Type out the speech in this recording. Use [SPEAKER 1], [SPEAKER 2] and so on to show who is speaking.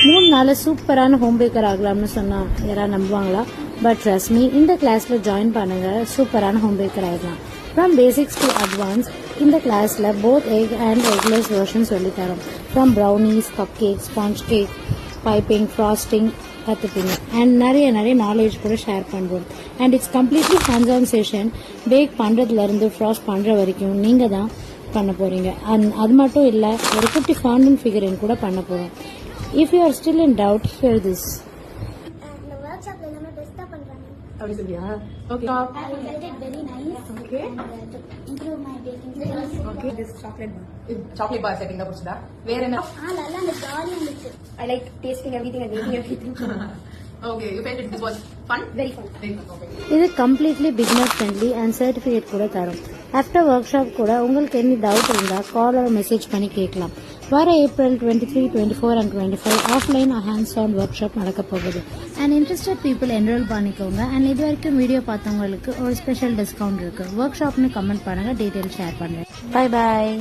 [SPEAKER 1] 3 நாள் சூப்பரான home Baker ஆகலாம்னு சொன்னா யாராவது நம்புவாங்களா? பட் ட்ரஸ்ட் மீ, இந்த கிளாஸ்ல ஜாயின் பண்ணுங்க, சூப்பரான ஹோம் பேக்கர் ஆகலாம். ஃப்ரம் பேசிக்ஸ் டு அட்வான்ஸ் இந்த கிளாஸ்ல both egg and eggless version சொல்லித்தரோம். From brownies, cupcake, sponge cake, piping, frosting கற்றுப்பீங்க. அண்ட் நிறைய நாலேஜ் கூட ஷேர் பண்ணுவோம். And it's completely hands on session. Bake பண்ணுறதுலேருந்து ஃப்ராஸ்ட் பண்ணுற வரைக்கும் நீங்கள் தான் பண்ண போகிறீங்க. அது மட்டும் இல்லை, ஒரு குட்டி ஃபாண்டன் ஃபிகரின் கூட பண்ண போகிறோம். If you are still in doubt, here this.
[SPEAKER 2] அப்படி சொல்லியா? Okay.
[SPEAKER 3] I felt it very nice.
[SPEAKER 2] Okay.
[SPEAKER 3] And to improve my baking skills.
[SPEAKER 2] Okay. This chocolate bar setting da puchda. Where என்ன?
[SPEAKER 3] நல்லா அந்த ஜாலி இருந்துச்சு.
[SPEAKER 4] I like tasting everything and eating everything.
[SPEAKER 2] Okay, you felt it was fun?
[SPEAKER 4] Very fun.
[SPEAKER 2] Okay.
[SPEAKER 1] இது completely beginner friendly and certificate கூட தரும். After work shop கூட உங்களுக்கு என்ன டவுட் இருந்தால் கால் ஆர் மெசேஜ் பண்ணி கேட்கலாம். வர April 23, 24 and 25 offline hands on work shop நடக்க போகுது. அண்ட் இன்ட்ரெஸ்டட் பீப்புள் என்ரோல் பண்ணிக்கோங்க. அண்ட் இது வரைக்கும் வீடியோ பார்த்தவங்களுக்கு ஒரு ஸ்பெஷல் டிஸ்கவுண்ட் இருக்கு. ஒர்க் ஷாப்னு கமெண்ட் பண்ணுங்க, டீட்டெயில் ஷேர் பண்ணுறேன். Bye bye.